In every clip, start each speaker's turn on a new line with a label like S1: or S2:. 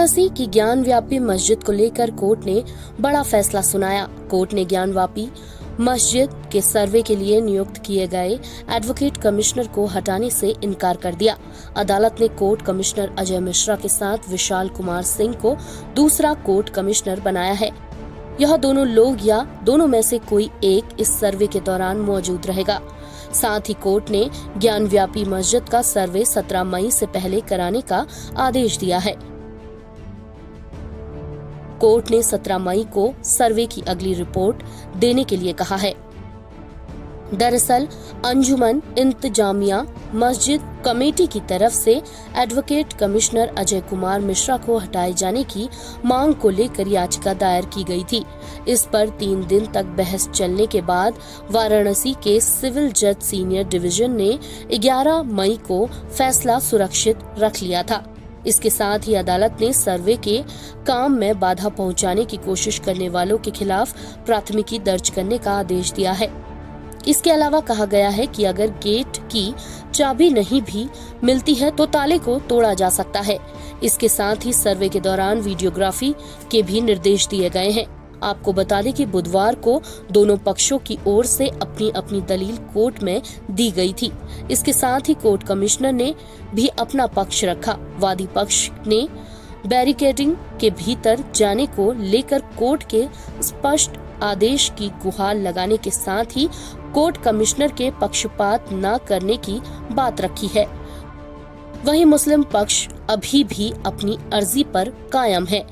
S1: वाराणसी की ज्ञानव्यापी मस्जिद को लेकर कोर्ट ने बड़ा फैसला सुनाया। कोर्ट ने ज्ञानव्यापी मस्जिद के सर्वे के लिए नियुक्त किए गए एडवोकेट कमिश्नर को हटाने से इनकार कर दिया। अदालत ने कोर्ट कमिश्नर अजय मिश्रा के साथ विशाल कुमार सिंह को दूसरा कोर्ट कमिश्नर बनाया है। यह दोनों लोग या दोनों में से कोई एक इस सर्वे के दौरान मौजूद रहेगा। साथ ही कोर्ट ने ज्ञानव्यापी मस्जिद का सर्वे 17 मई से पहले कराने का आदेश दिया है। कोर्ट ने 17 मई को सर्वे की अगली रिपोर्ट देने के लिए कहा है। दरअसल अंजुमन इंतजामिया मस्जिद कमेटी की तरफ से एडवोकेट कमिश्नर अजय कुमार मिश्रा को हटाए जाने की मांग को लेकर याचिका दायर की गई थी। इस पर 3 दिन तक बहस चलने के बाद वाराणसी के सिविल जज सीनियर डिवीजन ने 11 मई को फैसला सुरक्षित रख लिया था। इसके साथ ही अदालत ने सर्वे के काम में बाधा पहुंचाने की कोशिश करने वालों के खिलाफ प्राथमिकी दर्ज करने का आदेश दिया है। इसके अलावा कहा गया है कि अगर गेट की चाबी नहीं भी मिलती है तो ताले को तोड़ा जा सकता है। इसके साथ ही सर्वे के दौरान वीडियोग्राफी के भी निर्देश दिए गए हैं। आपको बता दें कि बुधवार को दोनों पक्षों की ओर से अपनी अपनी दलील कोर्ट में दी गई थी। इसके साथ ही कोर्ट कमिश्नर ने भी अपना पक्ष रखा। वादी पक्ष ने बैरिकेडिंग के भीतर जाने को लेकर कोर्ट के स्पष्ट आदेश की गुहार लगाने के साथ ही कोर्ट कमिश्नर के पक्षपात न करने की बात रखी है। वहीं मुस्लिम पक्ष अभी भी अपनी अर्जी पर कायम है।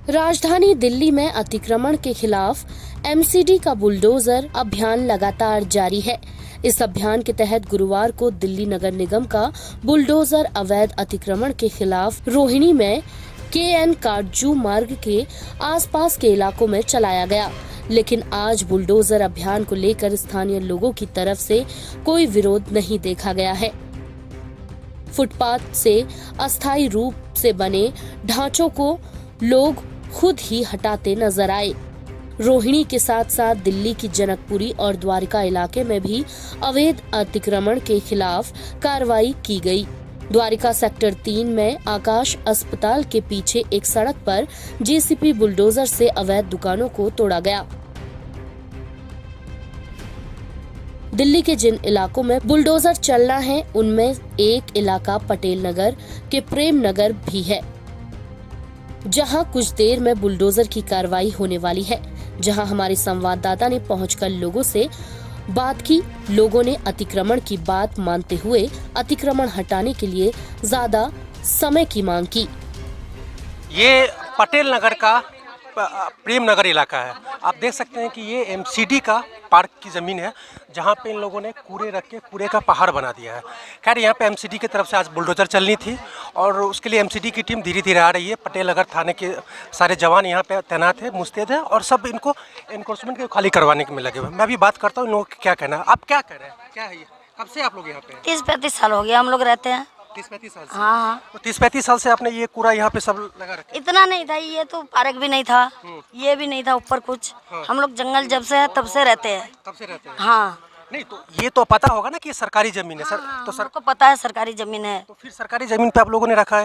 S1: राजधानी दिल्ली में अतिक्रमण के खिलाफ एमसीडी का बुलडोजर अभियान लगातार जारी है। इस अभियान के तहत गुरुवार को दिल्ली नगर निगम का बुलडोजर अवैध अतिक्रमण के खिलाफ रोहिणी में KN काटजू मार्ग के आसपास के इलाकों में चलाया गया। लेकिन आज बुलडोजर अभियान को लेकर स्थानीय लोगों की तरफ से कोई विरोध नहीं देखा गया है। फुटपाथ से अस्थायी रूप से बने ढांचों को लोग खुद ही हटाते नजर आए। रोहिणी के साथ साथ दिल्ली की जनकपुरी और द्वारिका इलाके में भी अवैध अतिक्रमण के खिलाफ कार्रवाई की गई। द्वारिका सेक्टर 3 में आकाश अस्पताल के पीछे एक सड़क पर JCB बुलडोजर से अवैध दुकानों को तोड़ा गया। दिल्ली के जिन इलाकों में बुलडोजर चलना है उनमें एक इलाका पटेल नगर के प्रेम नगर भी है, जहां कुछ देर में बुलडोजर की कार्रवाई होने वाली है। जहां हमारे संवाददाता ने पहुंचकर लोगों से बात की। लोगों ने अतिक्रमण की बात मानते हुए अतिक्रमण हटाने के लिए ज्यादा समय की मांग की।
S2: ये पटेल नगर का प्रेम नगर इलाका है। आप देख सकते हैं कि ये एमसीडी का पार्क की ज़मीन है, जहाँ पे इन लोगों ने कूड़े रख के कूड़े का पहाड़ बना दिया है। खैर यहाँ पे एमसीडी की तरफ से आज बुलडोजर चलनी थी और उसके लिए एमसीडी की टीम धीरे धीरे आ रही है। पटेल नगर थाने के सारे जवान यहाँ पे तैनात है, मुस्तैद है और सब इनको एनक्रोचमेंट के खाली करवाने में लगे हुए। मैं भी बात करता हूँ इन लोगों को क्या कहना है। आप क्या कह रहे हैं, क्या है ये, कब से आप लोग यहाँ पे?
S3: 30-35 साल हो गया हम लोग रहते हैं।
S2: 30-35 साल से?
S3: हाँ।
S2: तो 30-35 साल से आपने ये कूड़ा यहाँ पे सब लगा रखा?
S3: इतना नहीं था, ये तो पार्क भी नहीं था, ये भी नहीं था ऊपर कुछ। हम लोग जंगल जब से है तब से रहते हैं।
S2: तब से रहते हैं?
S3: हाँ।
S2: नहीं तो ये तो पता होगा ना कि ये सरकारी जमीन है।
S3: हाँ,
S2: तो
S3: सर को पता है सरकारी जमीन है।
S2: तो फिर सरकारी जमीन पे आप लोगों ने रखा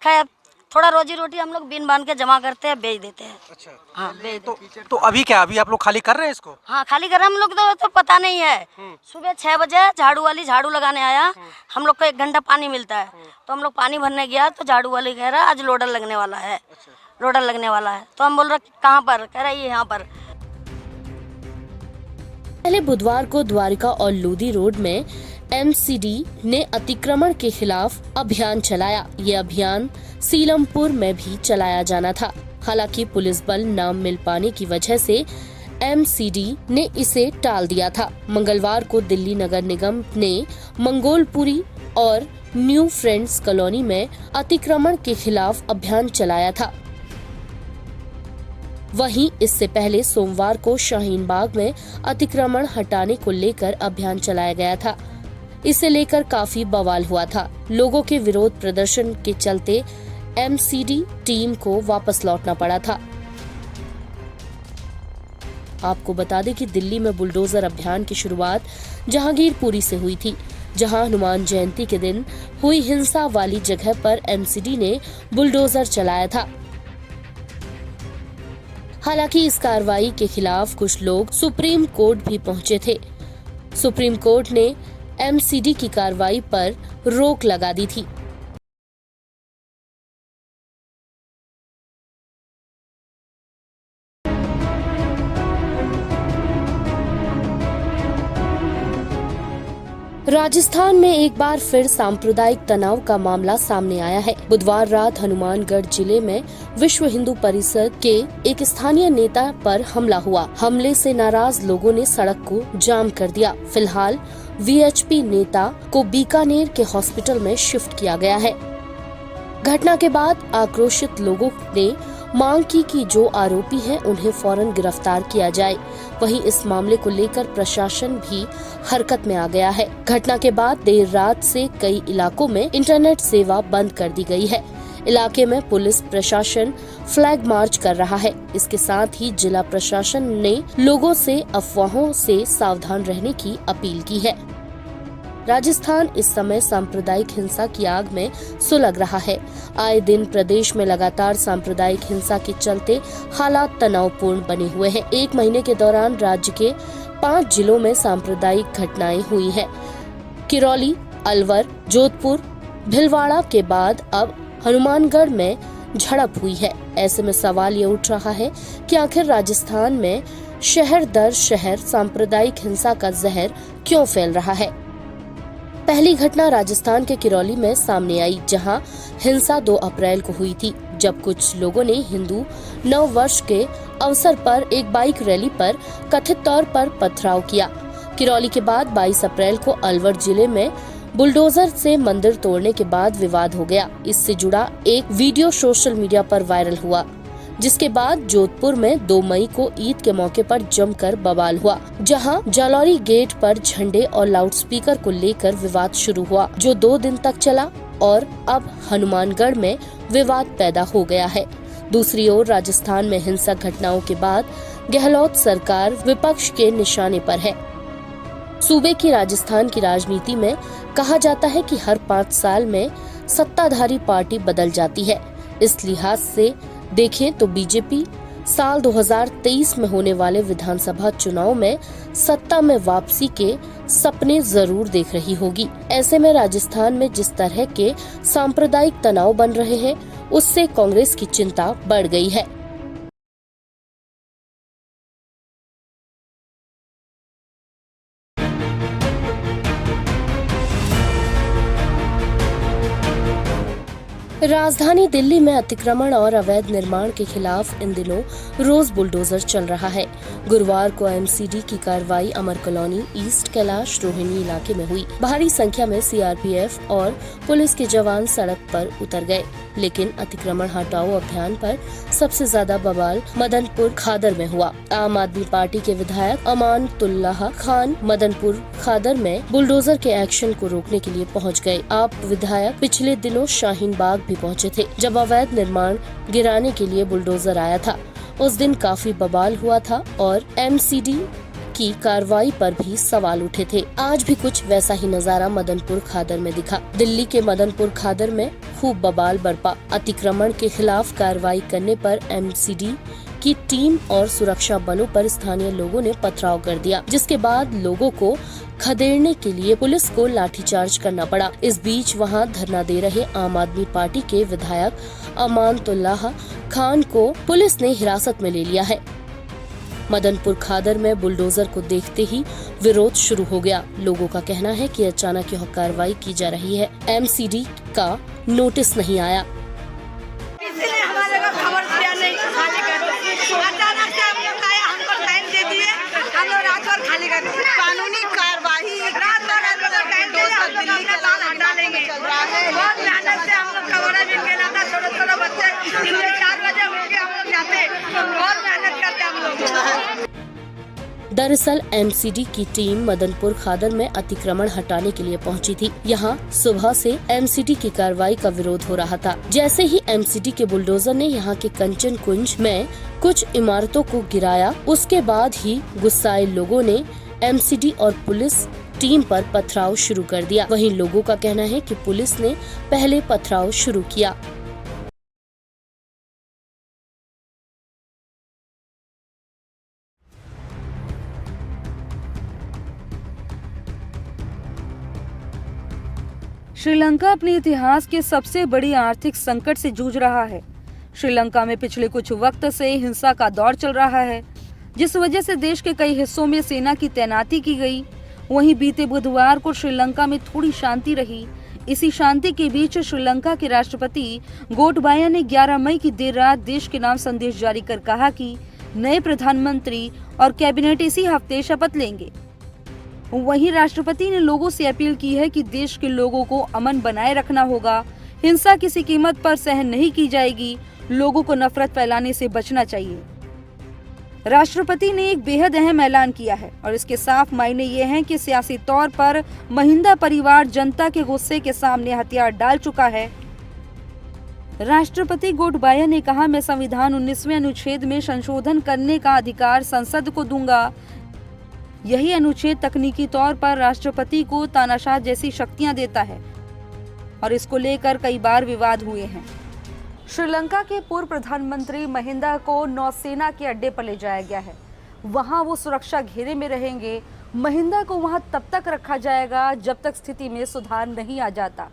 S2: है?
S3: थोड़ा रोजी रोटी हम लोग बीन बांध के जमा करते हैं, बेच देते हैं।
S2: अच्छा।
S3: हाँ, बेच
S2: तो अभी क्या, अभी आप लोग खाली कर रहे हैं इसको?
S3: हाँ, खाली कर रहे हैं हम लोग। तो पता नहीं है। सुबह 6 बजे झाड़ू वाली झाड़ू लगाने आया। हम लोग को 1 घंटा पानी मिलता है, तो हम लोग पानी भरने गया तो झाड़ू वाली कह रहा है आज लोडर लगने वाला है। लोडर लगने वाला है तो हम बोल रहे कहाँ पर? कह रहा है ये यहाँ पर।
S1: पहले बुधवार को द्वारिका और लोधी रोड में एमसीडी ने अतिक्रमण के खिलाफ अभियान चलाया। ये अभियान सीलमपुर में भी चलाया जाना था। हालांकि पुलिस बल न मिल पाने की वजह से एमसीडी ने इसे टाल दिया था। मंगलवार को दिल्ली नगर निगम ने मंगोलपुरी और न्यू फ्रेंड्स कॉलोनी में अतिक्रमण के खिलाफ अभियान चलाया था। वहीं इससे पहले सोमवार को शाहीन बाग में अतिक्रमण हटाने को लेकर अभियान चलाया गया था। इसे लेकर काफी बवाल हुआ था। लोगों के विरोध प्रदर्शन के चलते एमसीडी टीम को वापस लौटना पड़ा था। आपको बता दें कि दिल्ली में बुलडोजर अभियान की शुरुआत जहांगीरपुरी से हुई थी, जहां हनुमान जयंती के दिन हुई हिंसा वाली जगह पर एमसीडी ने बुलडोजर चलाया था। हालांकि इस कार्रवाई के खिलाफ कुछ लोग सुप्रीम कोर्ट भी पहुंचे थे। सुप्रीम कोर्ट ने एमसीडी की कार्रवाई पर रोक लगा दी थी। राजस्थान में एक बार फिर सांप्रदायिक तनाव का मामला सामने आया है। बुधवार रात हनुमानगढ़ जिले में विश्व हिंदू परिषद के एक स्थानीय नेता पर हमला हुआ। हमले से नाराज लोगों ने सड़क को जाम कर दिया। फिलहाल वीएचपी नेता को बीकानेर के हॉस्पिटल में शिफ्ट किया गया है। घटना के बाद आक्रोशित लोगों ने मांग की कि जो आरोपी हैं उन्हें फौरन गिरफ्तार किया जाए। वहीं इस मामले को लेकर प्रशासन भी हरकत में आ गया है। घटना के बाद देर रात से कई इलाकों में इंटरनेट सेवा बंद कर दी गई है। इलाके में पुलिस प्रशासन फ्लैग मार्च कर रहा है। इसके साथ ही जिला प्रशासन ने लोगों से अफवाहों से सावधान रहने की अपील की है। राजस्थान इस समय सांप्रदायिक हिंसा की आग में सुलग रहा है। आए दिन प्रदेश में लगातार सांप्रदायिक हिंसा के चलते हालात तनावपूर्ण बने हुए हैं। एक महीने के दौरान राज्य के 5 जिलों में सांप्रदायिक घटनाएं हुई हैं। किरौली, अलवर, जोधपुर, भीलवाड़ा के बाद अब हनुमानगढ़ में झड़प हुई है। ऐसे में सवाल ये उठ रहा है कि आखिर राजस्थान में शहर दर शहर सांप्रदायिक हिंसा का जहर क्यों फैल रहा है। पहली घटना राजस्थान के किरौली में सामने आई, जहां हिंसा 2 अप्रैल को हुई थी, जब कुछ लोगों ने हिंदू नव वर्ष के अवसर पर एक बाइक रैली पर कथित तौर पर पथराव किया। किरौली के बाद 22 अप्रैल को अलवर जिले में बुलडोजर से मंदिर तोड़ने के बाद विवाद हो गया। इससे जुड़ा एक वीडियो सोशल मीडिया पर वायरल हुआ, जिसके बाद जोधपुर में 2 मई को ईद के मौके पर जमकर बवाल हुआ, जहां जालौरी गेट पर झंडे और लाउडस्पीकर को लेकर विवाद शुरू हुआ, जो 2 दिन तक चला और अब हनुमानगढ़ में विवाद पैदा हो गया है। दूसरी ओर राजस्थान में हिंसक घटनाओं के बाद गहलोत सरकार विपक्ष के निशाने पर है। सूबे की राजस्थान की राजनीति में कहा जाता है कि हर 5 साल में सत्ताधारी पार्टी बदल जाती है। इस लिहाज से देखें तो बीजेपी साल 2023 में होने वाले विधानसभा चुनाव में सत्ता में वापसी के सपने जरूर देख रही होगी। ऐसे में राजस्थान में जिस तरह के सांप्रदायिक तनाव बन रहे हैं, उससे कांग्रेस की चिंता बढ़ गई है। राजधानी दिल्ली में अतिक्रमण और अवैध निर्माण के खिलाफ इन दिनों रोज बुलडोजर चल रहा है। गुरुवार को एमसीडी की कार्रवाई अमर कॉलोनी, ईस्ट कैलाश रोहिणी इलाके में हुई। भारी संख्या में सीआरपीएफ और पुलिस के जवान सड़क पर उतर गए, लेकिन अतिक्रमण हटाओ अभियान पर सबसे ज्यादा बवाल मदनपुर खादर में हुआ। आम आदमी पार्टी के विधायक अमानतुल्लाह खान मदनपुर खादर में बुलडोजर के एक्शन को रोकने के लिए पहुंच गए। आप विधायक पिछले दिनों शाहीन बाग भी पहुंचे थे, जब अवैध निर्माण गिराने के लिए बुलडोजर आया था। उस दिन काफी बवाल हुआ था और एमसीडी की कार्रवाई पर भी सवाल उठे थे। आज भी कुछ वैसा ही नजारा मदनपुर खादर में दिखा। दिल्ली के मदनपुर खादर में खूब बवाल बरपा। अतिक्रमण के खिलाफ कार्रवाई करने पर एमसीडी की टीम और सुरक्षा बलों पर स्थानीय लोगों ने पथराव कर दिया, जिसके बाद लोगों को खदेड़ने के लिए पुलिस को लाठीचार्ज करना पड़ा। इस बीच वहां धरना दे रहे आम आदमी पार्टी के विधायक अमानतुल्लाह खान को पुलिस ने हिरासत में ले लिया है। मदनपुर खादर में बुलडोजर को देखते ही विरोध शुरू हो गया। लोगों का कहना है कि अचानक यह कार्रवाई की जा रही है, एमसीडी का नोटिस नहीं आया।
S4: कानूनी कार्रवाई दिल्ली का लाल हटा लेंगे। बहुत मेहनत से हम लोग कवरा भी खेला था, छोटे बच्चे 4 बजे उठ के हम लोग जाते, बहुत मेहनत करते हम लोग।
S1: दरअसल एमसीडी की टीम मदनपुर खादर में अतिक्रमण हटाने के लिए पहुंची थी। यहाँ सुबह से एमसीडी की कार्रवाई का विरोध हो रहा था। जैसे ही एमसीडी के बुलडोजर ने यहाँ के कंचन कुंज में कुछ इमारतों को गिराया, उसके बाद ही गुस्साए लोगों ने एमसीडी और पुलिस टीम पर पथराव शुरू कर दिया। वहीं लोगों का कहना है कि पुलिस ने पहले पथराव शुरू किया।
S5: श्रीलंका अपने इतिहास के सबसे बड़ी आर्थिक संकट से जूझ रहा है। श्रीलंका में पिछले कुछ वक्त से हिंसा का दौर चल रहा है, जिस वजह से देश के कई हिस्सों में सेना की तैनाती की गई। वहीं बीते बुधवार को श्रीलंका में थोड़ी शांति रही। इसी शांति के बीच श्रीलंका के राष्ट्रपति गोटबाया ने 11 मई की देर रात देश के नाम संदेश जारी कर कहा कि नए प्रधानमंत्री और कैबिनेट इसी हफ्ते शपथ लेंगे। वहीं राष्ट्रपति ने लोगों से अपील की है कि देश के लोगों को अमन बनाए रखना होगा, हिंसा किसी कीमत पर सहन नहीं की जाएगी, लोगों को नफरत फैलाने से बचना चाहिए। राष्ट्रपति ने एक बेहद अहम ऐलान किया है और इसके साफ मायने ये हैं कि सियासी तौर पर महिंदा परिवार जनता के गुस्से के सामने हथियार डाल चुका है। राष्ट्रपति गोटबाया ने कहा, मैं संविधान 19वें अनुच्छेद में संशोधन करने का अधिकार संसद को दूंगा। यही अनुच्छेद तकनीकी तौर पर राष्ट्रपति को तानाशाह जैसी शक्तियां देता है और इसको लेकर कई बार विवाद हुए हैं। श्रीलंका के पूर्व प्रधानमंत्री महिंदा को नौसेना के अड्डे पर ले जाया गया है। वहां वो सुरक्षा घेरे में रहेंगे। महिंदा को वहां तब तक रखा जाएगा जब तक स्थिति में सुधार नहीं आ जाता।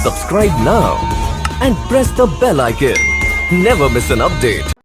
S6: Subscribe now and press the bell icon. Never miss an update.